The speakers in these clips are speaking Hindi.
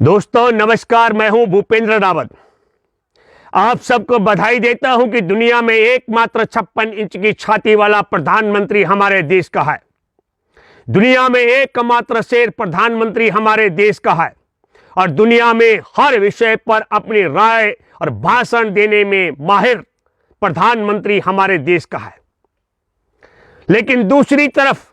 दोस्तों नमस्कार, मैं हूं भूपेंद्र रावत। आप सबको बधाई देता हूं कि दुनिया में एकमात्र 56 इंच की छाती वाला प्रधानमंत्री हमारे देश का है। दुनिया में एकमात्र शेर प्रधानमंत्री हमारे देश का है और दुनिया में हर विषय पर अपनी राय और भाषण देने में माहिर प्रधानमंत्री हमारे देश का है। लेकिन दूसरी तरफ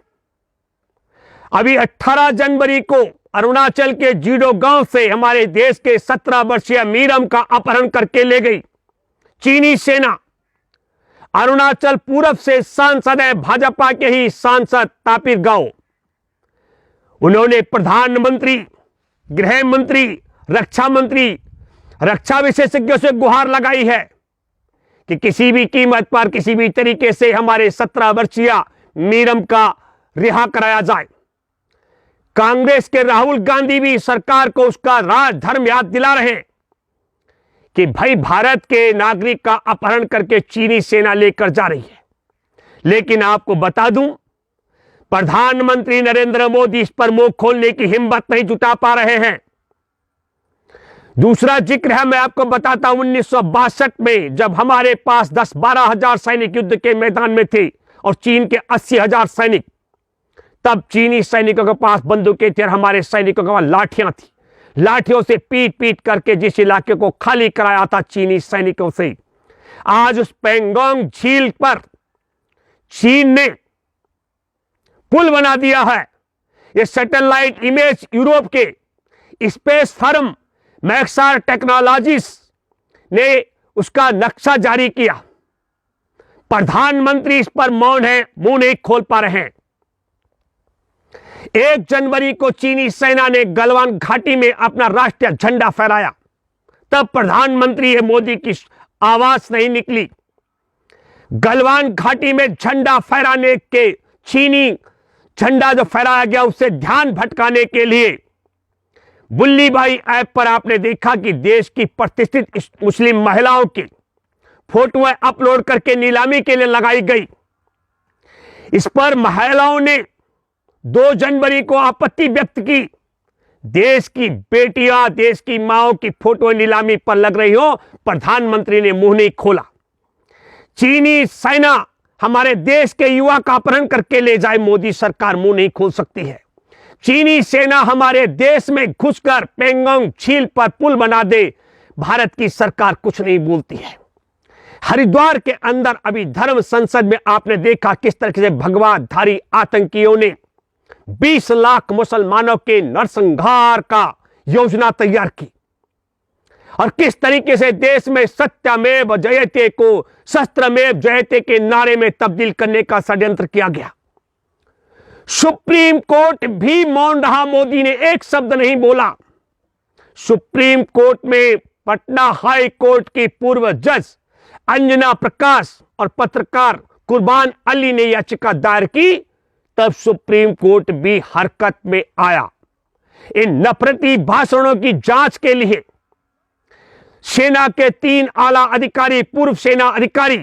अभी 18 जनवरी को अरुणाचल के जीडो गांव से हमारे देश के 17 वर्षीय मीरम का अपहरण करके ले गई चीनी सेना। अरुणाचल पूरब से सांसद है भाजपा के ही सांसद तापिर गांव। उन्होंने प्रधानमंत्री, गृह मंत्री, रक्षा मंत्री, रक्षा विशेषज्ञों से गुहार लगाई है कि किसी भी कीमत पर किसी भी तरीके से हमारे 17 वर्षीय मीरम का रिहा कराया जाए। कांग्रेस के राहुल गांधी भी सरकार को उसका राजधर्म याद दिला रहे हैं कि भाई भारत के नागरिक का अपहरण करके चीनी सेना लेकर जा रही है। लेकिन आपको बता दूं, प्रधानमंत्री नरेंद्र मोदी इस पर मुंह खोलने की हिम्मत नहीं जुटा पा रहे हैं। दूसरा जिक्र है, मैं आपको बताता हूं, 1962 में जब हमारे पास 10-12 हजार सैनिक युद्ध के मैदान में थे और चीन के 80,000 सैनिक, तब चीनी सैनिकों के पास बंदूकें थी और हमारे सैनिकों के पास लाठियां थी। लाठियों से पीट पीट करके जिस इलाके को खाली कराया था चीनी सैनिकों से, आज उस पेंगोंग झील पर चीन ने पुल बना दिया है। ये सैटेलाइट इमेज यूरोप के स्पेस फर्म मैक्सार टेक्नोलॉजीज ने उसका नक्शा जारी किया। प्रधानमंत्री इस पर मौन है, मुंह नहीं खोल पा रहे हैं। 1 जनवरी को चीनी सेना ने गलवान घाटी में अपना राष्ट्रीय झंडा फहराया, तब प्रधानमंत्री मोदी की आवाज नहीं निकली। गलवान घाटी में झंडा फहराने के, चीनी झंडा जो फहराया गया उससे ध्यान भटकाने के लिए बुल्ली भाई ऐप पर आपने देखा कि देश की प्रतिष्ठित मुस्लिम महिलाओं की फोटोएं अपलोड करके नीलामी के लिए लगाई गई। इस पर महिलाओं ने 2 जनवरी को आपत्ति व्यक्त की। देश की बेटियां, देश की माओं की फोटो नीलामी पर लग रही हो, प्रधानमंत्री ने मुंह नहीं खोला। चीनी सेना हमारे देश के युवा का अपहरण करके ले जाए, मोदी सरकार मुंह नहीं खोल सकती है। चीनी सेना हमारे देश में घुसकर पेंगोंग झील पर पुल बना दे, भारत की सरकार कुछ नहीं बोलती है। हरिद्वार के अंदर अभी धर्म संसद में आपने देखा किस तरह से भगवाधारी आतंकियों ने 20 लाख मुसलमानों के नरसंहार का योजना तैयार की और किस तरीके से देश में सत्यमेव जयते को शस्त्रमेव जयते के नारे में तब्दील करने का षड्यंत्र किया गया। सुप्रीम कोर्ट भी मौन रहा, मोदी ने एक शब्द नहीं बोला। सुप्रीम कोर्ट में पटना हाई कोर्ट की पूर्व जज अंजना प्रकाश और पत्रकार कुर्बान अली ने याचिका दायर की, तब सुप्रीम कोर्ट भी हरकत में आया। इन नफरती भाषणों की जांच के लिए सेना के 3 आला अधिकारी, पूर्व सेना अधिकारी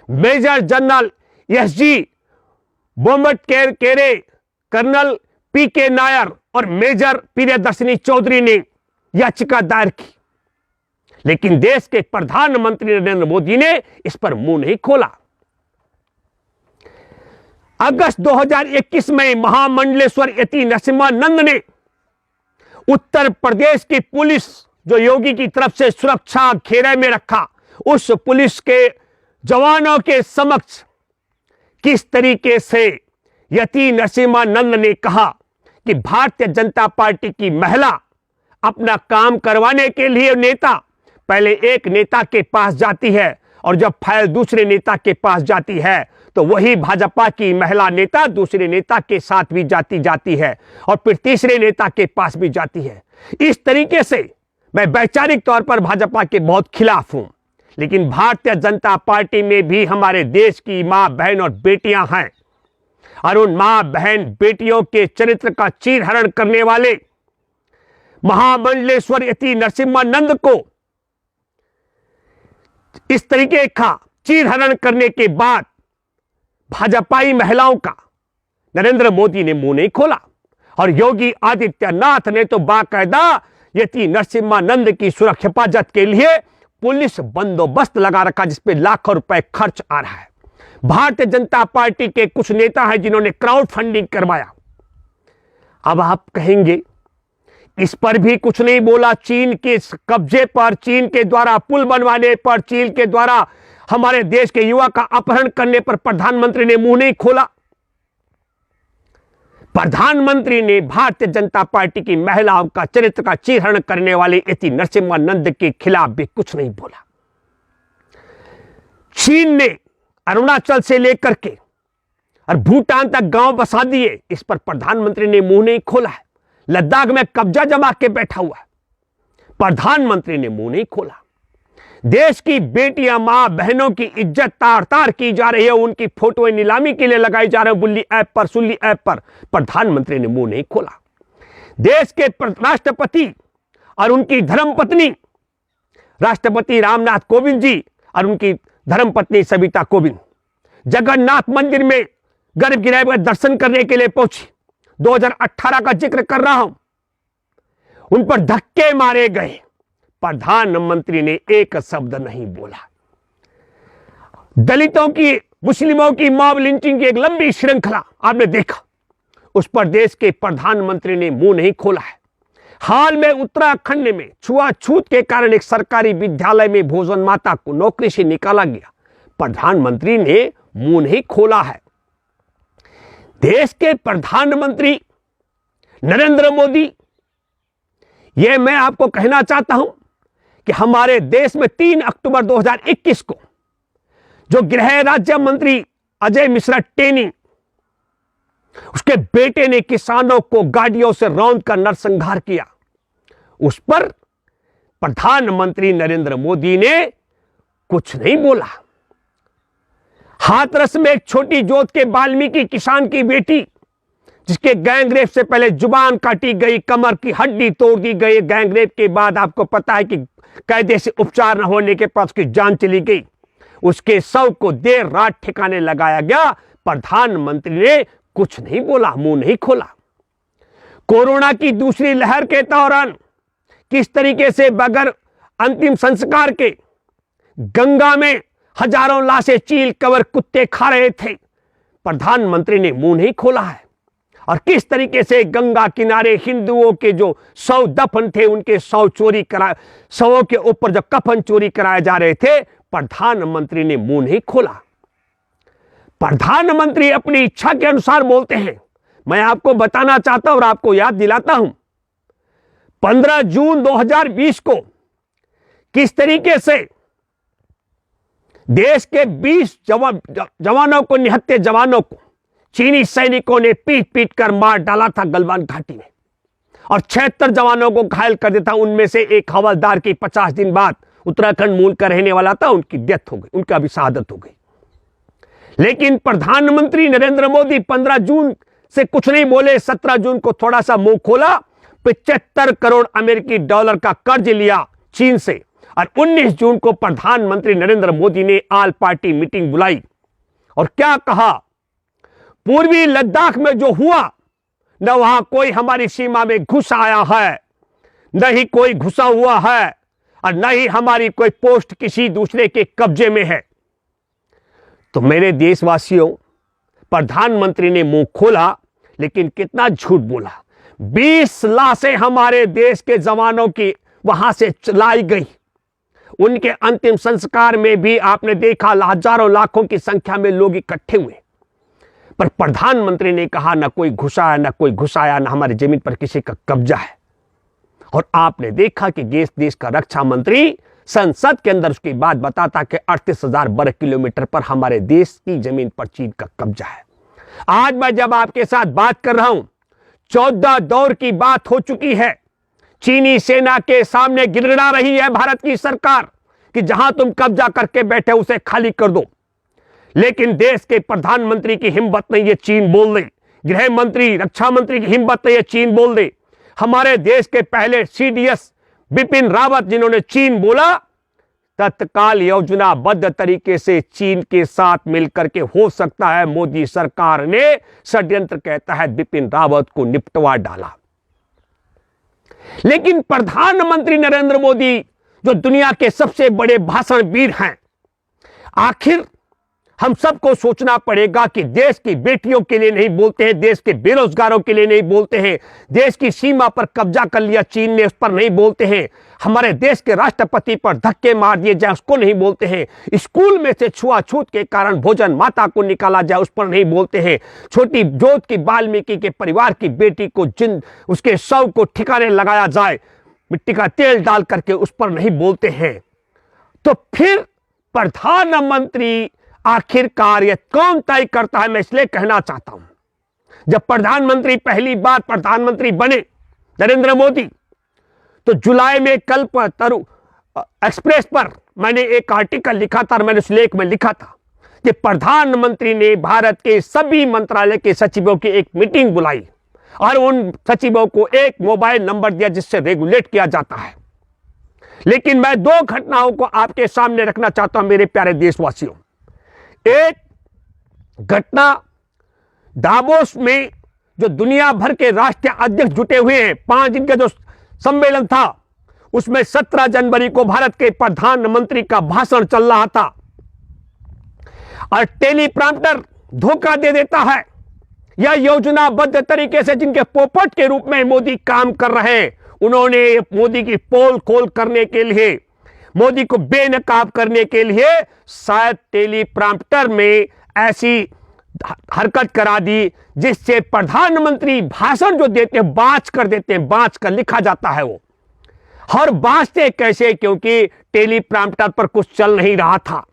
मेजर जनरल एसजी बोम्बटकेरे, कर्नल पीके नायर और मेजर प्रियदर्शनी चौधरी ने याचिका दायर की। लेकिन देश के प्रधानमंत्री नरेंद्र मोदी ने इस पर मुंह नहीं खोला। अगस्त 2021 में महामंडलेश्वर यति नरसिम्हानंद ने उत्तर प्रदेश की पुलिस जो योगी की तरफ से सुरक्षा घेरे में रखा, उस पुलिस के जवानों के समक्ष किस तरीके से यति नरसिम्हानंद ने कहा कि भारतीय जनता पार्टी की महिला अपना काम करवाने के लिए नेता पहले एक नेता के पास जाती है और जब फाइल दूसरे नेता के पास जाती है तो वही भाजपा की महिला नेता दूसरे नेता के साथ भी जाती है और फिर तीसरे नेता के पास भी जाती है। इस तरीके से मैं वैचारिक तौर पर भाजपा के बहुत खिलाफ हूं, लेकिन भारतीय जनता पार्टी में भी हमारे देश की मां, बहन और बेटियां हैं और उन मां, बहन, बेटियों के चरित्र का चीरहरण करने वाले महामंडलेश्वर यति नरसिम्हानंद को इस तरीके का चीरहरण करने के बाद भाजपाई महिलाओं का नरेंद्र मोदी ने मुंह नहीं खोला और योगी आदित्यनाथ ने तो बाकायदा यति नरसिम्हानंद की सुरक्षा हिफाजत के लिए पुलिस बंदोबस्त लगा रखा, जिसपे लाखों रुपए खर्च आ रहा है। भारतीय जनता पार्टी के कुछ नेता हैं जिन्होंने क्राउड फंडिंग करवाया। अब आप कहेंगे इस पर भी कुछ नहीं बोला। चीन के कब्जे पर, चीन के द्वारा पुल बनवाने पर, चीन के द्वारा हमारे देश के युवा का अपहरण करने पर प्रधानमंत्री ने मुंह नहीं खोला। प्रधानमंत्री ने भारतीय जनता पार्टी की महिलाओं का चरित्र का चीरहरण करने वाले यति नरसिम्हानंद के खिलाफ भी कुछ नहीं बोला। चीन ने अरुणाचल से लेकर के और भूटान तक गांव बसा दिए, इस पर प्रधानमंत्री ने मुंह नहीं खोला है। लद्दाख में कब्जा जमा के बैठा हुआ है, प्रधानमंत्री ने मुंह नहीं खोला। देश की बेटियां, मां बहनों की इज्जत तार तार की जा रही है, उनकी फोटोएं नीलामी के लिए लगाई जा रही है बुल्ली ऐप पर, सुल्ली ऐप पर, प्रधानमंत्री ने मुंह नहीं खोला। देश के राष्ट्रपति और उनकी धर्मपत्नी राष्ट्रपति रामनाथ कोविंद जी और उनकी धर्मपत्नी सविता कोविंद जगन्नाथ मंदिर में गर्भगृह में दर्शन करने के लिए पहुंची। 2018 का जिक्र कर रहा हूं। उन पर धक्के मारे गए, प्रधानमंत्री ने एक शब्द नहीं बोला। दलितों की, मुस्लिमों की मॉब लिंचिंग की एक लंबी श्रृंखला आपने देखा, उस पर देश के प्रधानमंत्री ने मुंह नहीं खोला है। हाल में उत्तराखंड में छुआछूत के कारण एक सरकारी विद्यालय में भोजन माता को नौकरी से निकाला गया, प्रधानमंत्री ने मुंह नहीं खोला है। देश के प्रधानमंत्री नरेंद्र मोदी, यह मैं आपको कहना चाहता हूं कि हमारे देश में 3 अक्टूबर 2021 को जो गृह राज्य मंत्री अजय मिश्रा टेनी, उसके बेटे ने किसानों को गाड़ियों से रौंद कर नरसंहार किया, उस पर प्रधानमंत्री नरेंद्र मोदी ने कुछ नहीं बोला। हाथरस में एक छोटी जोत के वाल्मीकि किसान की बेटी, जिसके गैंगरेप से पहले जुबान काटी गई, कमर की हड्डी तोड़ दी गई, गैंगरेप के बाद आपको पता है कि कायदे से उपचार न होने के बाद उसकी जान चली गई, उसके शव को देर रात ठिकाने लगाया गया, प्रधानमंत्री ने कुछ नहीं बोला, मुंह नहीं खोला। कोरोना की दूसरी लहर के दौरान किस तरीके से बगैर अंतिम संस्कार के गंगा में हजारों लाशें चील कवर कुत्ते खा रहे थे, प्रधानमंत्री ने मुंह नहीं खोला है। और किस तरीके से गंगा किनारे हिंदुओं के जो 100 दफन थे, उनके 100 चोरी करा, 100 के ऊपर जो कफन चोरी कराए जा रहे थे, प्रधानमंत्री ने मुंह नहीं खोला। प्रधानमंत्री अपनी इच्छा के अनुसार बोलते हैं। मैं आपको बताना चाहता हूं और आपको याद दिलाता हूं, 15 जून 2020 को किस तरीके से देश के 20 जवानों को, निहत्थे जवानों को चीनी सैनिकों ने पीट पीट कर मार डाला था गलवान घाटी में, और 76 जवानों को घायल कर दिया था। उनमें से एक हवलदार की 50 दिन बाद, उत्तराखंड मूल का रहने वाला था, उनकी डेथ हो गई, उनका भी शहादत हो गई। लेकिन प्रधानमंत्री नरेंद्र मोदी 15 जून से कुछ नहीं बोले। 17 जून को थोड़ा सा मुंह खोला, 75 करोड़ अमेरिकी डॉलर का कर्ज लिया चीन से, और 19 जून को प्रधानमंत्री नरेंद्र मोदी ने ऑल पार्टी मीटिंग बुलाई और क्या कहा, पूर्वी लद्दाख में जो हुआ, न वहां कोई हमारी सीमा में घुस आया है, न ही कोई घुसा हुआ है, और न ही हमारी कोई पोस्ट किसी दूसरे के कब्जे में है। तो मेरे देशवासियों, प्रधानमंत्री ने मुंह खोला, लेकिन कितना झूठ बोला। 20 लाशें हमारे देश के जवानों की वहां से लाई गई। उनके अंतिम संस्कार में भी आपने देखा हजारों लाखों की संख्या में लोग इकट्ठे हुए, पर प्रधानमंत्री ने कहा न कोई घुसा है, न कोई घुसाया, न हमारी जमीन पर किसी का कब्जा है। और आपने देखा कि देश का रक्षा मंत्री संसद के अंदर उसकी बात बताता कि 38,000 वर्ग किलोमीटर पर हमारे देश की जमीन पर चीन का कब्जा है। आज मैं जब आपके साथ बात कर रहा हूं, 14 दौर की बात हो चुकी है। चीनी सेना के सामने गिड़गिड़ा रही है भारत की सरकार कि जहां तुम कब्जा करके बैठे उसे खाली कर दो, लेकिन देश के प्रधानमंत्री की हिम्मत नहीं है चीन बोल दे, गृह मंत्री, रक्षा मंत्री की हिम्मत नहीं है चीन बोल दे। हमारे देश के पहले CDS बिपिन रावत, जिन्होंने चीन बोला, तत्काल योजनाबद्ध तरीके से चीन के साथ मिलकर के हो सकता है मोदी सरकार ने षड्यंत्र के तहत बिपिन रावत को निपटवा डाला। लेकिन प्रधानमंत्री नरेंद्र मोदी जो दुनिया के सबसे बड़े भाषणवीर हैं, आखिर हम सबको सोचना पड़ेगा कि देश की बेटियों के लिए नहीं बोलते हैं, देश के बेरोजगारों के लिए नहीं बोलते हैं, देश की सीमा पर कब्जा कर लिया चीन ने उस पर नहीं बोलते हैं, हमारे देश के राष्ट्रपति पर धक्के मार दिए जाए उसको नहीं बोलते हैं, स्कूल में से छुआछूत के कारण भोजन माता को निकाला जाए उस पर नहीं बोलते हैं, छोटी जोत की वाल्मीकि के परिवार की बेटी को उसके शव को ठिकाने लगाया जाए मिट्टी का तेल डाल करके उस पर नहीं बोलते हैं। तो फिर प्रधानमंत्री आखिरकार ये कौन तय करता है? मैं इसलिए कहना चाहता हूं, जब प्रधानमंत्री पहली बार प्रधानमंत्री बने नरेंद्र मोदी, तो जुलाई में कल्पतरु एक्सप्रेस पर मैंने एक आर्टिकल लिखा था और मैंने उस लेख में लिखा था कि प्रधानमंत्री ने भारत के सभी मंत्रालय के सचिवों की एक मीटिंग बुलाई और उन सचिवों को एक मोबाइल नंबर दिया जिससे रेगुलेट किया जाता है। लेकिन मैं दो घटनाओं को आपके सामने रखना चाहता हूं मेरे प्यारे देशवासियों। एक घटना दावोस में जो दुनिया भर के राष्ट्रीय अध्यक्ष जुटे हुए हैं, 5 दिन का जो सम्मेलन था, उसमें 17 जनवरी को भारत के प्रधानमंत्री का भाषण चल रहा था और टेलीप्रॉम्प्टर धोखा दे देता है। यह योजनाबद्ध तरीके से जिनके पोपट के रूप में मोदी काम कर रहे हैं, उन्होंने मोदी की पोल खोल करने के लिए, मोदी को बेनकाब करने के लिए शायद टेलीप्रॉम्प्टर में ऐसी हरकत करा दी जिससे प्रधानमंत्री भाषण जो देते हैं बाँच कर देते हैं, बाँच कर लिखा जाता है वो। और बाँचते कैसे? क्योंकि टेलीप्रॉम्प्टर पर कुछ चल नहीं रहा था।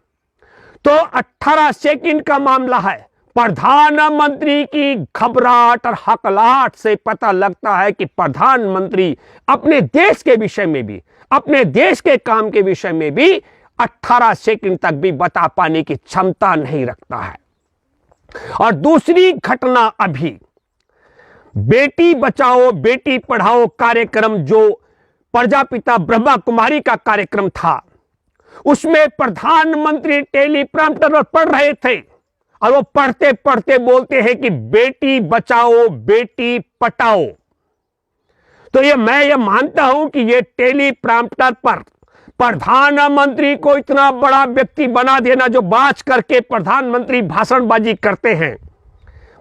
तो 18 सेकंड का मामला है। प्रधानमंत्री की घबराहट और हकलाहट से पता लगता है कि प्रधानमंत्री अपने देश के विषय में भी, अपने देश के काम के विषय में भी 18 सेकंड तक भी बता पाने की क्षमता नहीं रखता है। और दूसरी घटना, अभी बेटी बचाओ बेटी पढ़ाओ कार्यक्रम जो प्रजापिता ब्रह्मा कुमारी का कार्यक्रम था, उसमें प्रधानमंत्री टेलीप्रॉम्प्टर पर पढ़ रहे थे और वो पढ़ते पढ़ते बोलते हैं कि बेटी बचाओ बेटी पढ़ाओ। तो मैं ये मानता हूं कि ये टेलीप्रॉम्प्टर पर प्रधानमंत्री को इतना बड़ा व्यक्ति बना देना जो बाज करके प्रधानमंत्री भाषणबाजी करते हैं।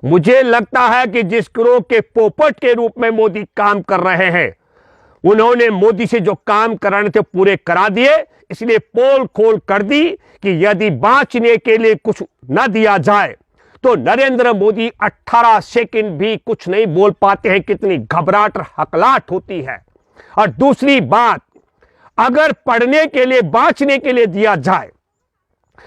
मुझे लगता है कि जिस गिरोह के पोपट के रूप में मोदी काम कर रहे हैं, उन्होंने मोदी से जो काम कराने थे पूरे करा दिए, इसलिए पोल खोल कर दी कि यदि बांचने के लिए कुछ न दिया जाए तो नरेंद्र मोदी 18 सेकंड भी कुछ नहीं बोल पाते हैं। कितनी घबराहट और हकलाहट होती है। और दूसरी बात, अगर पढ़ने के लिए बांचने के लिए दिया जाए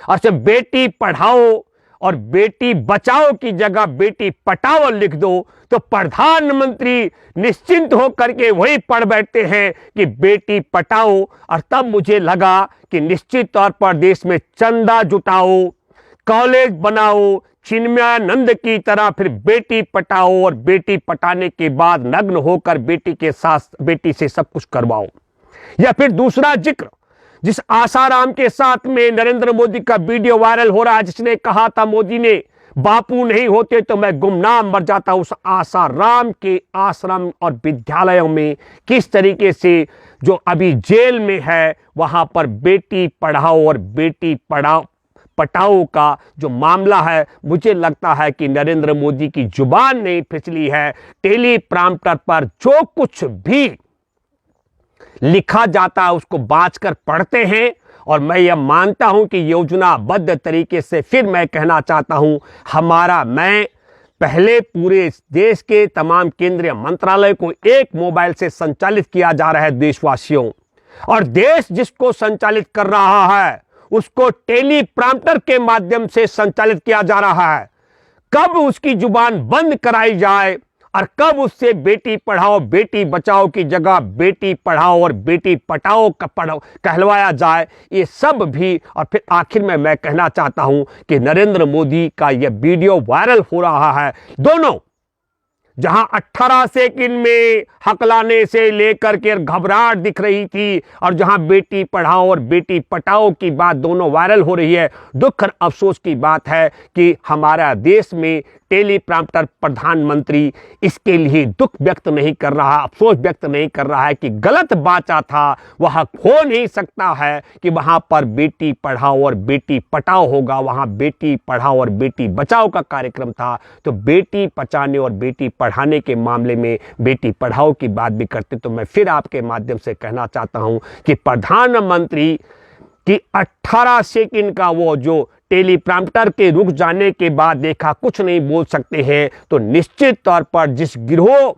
और सिर्फ बेटी पढ़ाओ और बेटी बचाओ की जगह बेटी पटाओ लिख दो तो प्रधानमंत्री निश्चिंत होकर के वही पढ़ बैठते हैं कि बेटी पटाओ। और तब मुझे लगा कि निश्चित तौर पर देश में चंदा जुटाओ, कॉलेज बनाओ, चिन्मयानंद की तरह फिर बेटी पटाओ और बेटी पटाने के बाद नग्न होकर बेटी के साथ बेटी से सब कुछ करवाओ। या फिर दूसरा जिक्र, जिस आसाराम के साथ में नरेंद्र मोदी का वीडियो वायरल हो रहा है, जिसने कहा था मोदी ने बापू नहीं होते तो मैं गुमनाम मर जाता। उस आसाराम के आश्रम और विद्यालयों में किस तरीके से जो अभी जेल में है वहां पर बेटी पढ़ाओ और बेटी पटाओ का जो मामला है, मुझे लगता है कि नरेंद्र मोदी की जुबान नहीं फिसली है। टेलीप्रॉम्प्टर पर जो कुछ भी लिखा जाता है उसको बाँचकर पढ़ते हैं। और मैं यह मानता हूं कि योजनाबद्ध तरीके से, फिर मैं कहना चाहता हूं, मैं पहले पूरे देश के तमाम केंद्रीय मंत्रालय को एक मोबाइल से संचालित किया जा रहा है देशवासियों, और देश जिसको संचालित कर रहा है उसको टेलीप्रॉम्प्टर के माध्यम से संचालित किया जा रहा है। कब उसकी जुबान बंद कराई जाए और कब उससे बेटी पढ़ाओ बेटी बचाओ की जगह बेटी पढ़ाओ और बेटी पटाओ कहलवाया जाए, ये सब भी। और फिर आखिर में मैं कहना चाहता हूं कि नरेंद्र मोदी का यह वीडियो वायरल हो रहा है, दोनों जहां 18 सेकंड में हकलाने से लेकर के घबराहट दिख रही थी और जहां बेटी पढ़ाओ और बेटी पटाओ की बात दोनों वायरल हो रही है, दुख और अफसोस की बात है कि हमारा देश में टेलीप्रॉम्प्टर प्रधानमंत्री इसके लिए दुख व्यक्त नहीं कर रहा, अफसोस व्यक्त नहीं कर रहा है कि गलत बाचा था। वह हो नहीं सकता है कि वहां पर बेटी पढ़ाओ और बेटी पटाओ होगा, वहां बेटी पढ़ाओ और बेटी बचाओ का कार्यक्रम था। तो बेटी बचाने और बेटी पढ़ाने के मामले में बेटी पढ़ाओ की बात भी करते, तो मैं फिर आपके माध्यम से कहना चाहता हूं कि प्रधानमंत्री कि 18 सेकंड का वो जो टेलीप्रॉम्प्टर के रुक जाने के बाद देखा कुछ नहीं बोल सकते हैं, तो निश्चित तौर पर जिस गिरोह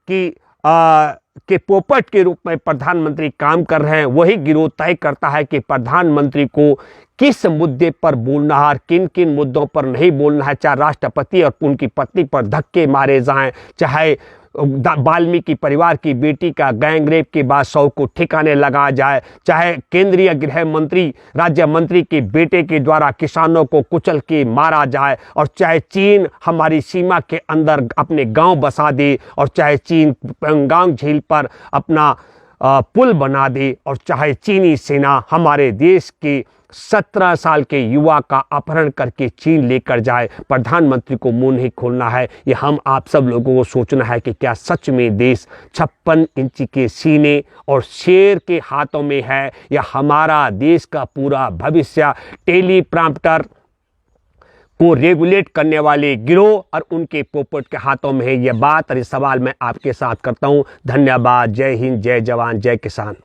की के पोपट के रूप में प्रधानमंत्री काम कर रहे हैं, वही गिरोह तय करता है कि प्रधानमंत्री को किस मुद्दे पर बोलना है और किन किन मुद्दों पर नहीं बोलना है। चाहे राष्ट्रपति और उनकी पत्नी पर धक्के मारे जाएं, चाहे वाल्मीकि परिवार की बेटी का गैंगरेप के बाद 100 को ठिकाने लगा जाए, चाहे केंद्रीय गृह मंत्री राज्य मंत्री के बेटे के द्वारा किसानों को कुचल के मारा जाए, और चाहे चीन हमारी सीमा के अंदर अपने गांव बसा दे, और चाहे चीन पेंगोंग झील पर अपना पुल बना दे, और चाहे चीनी सेना हमारे देश के 17 साल के युवा का अपहरण करके चीन लेकर जाए, प्रधानमंत्री को मुंह नहीं खोलना है। ये हम आप सब लोगों को सोचना है कि क्या सच में देश 56 इंच के सीने और शेर के हाथों में है, या हमारा देश का पूरा भविष्य टेलीप्रॉम्प्टर को रेगुलेट करने वाले गिरोह और उनके पोपट के हाथों में है। यह बात और ये सवाल मैं आपके साथ करता हूं। धन्यवाद। जय हिंद, जय जवान, जय किसान।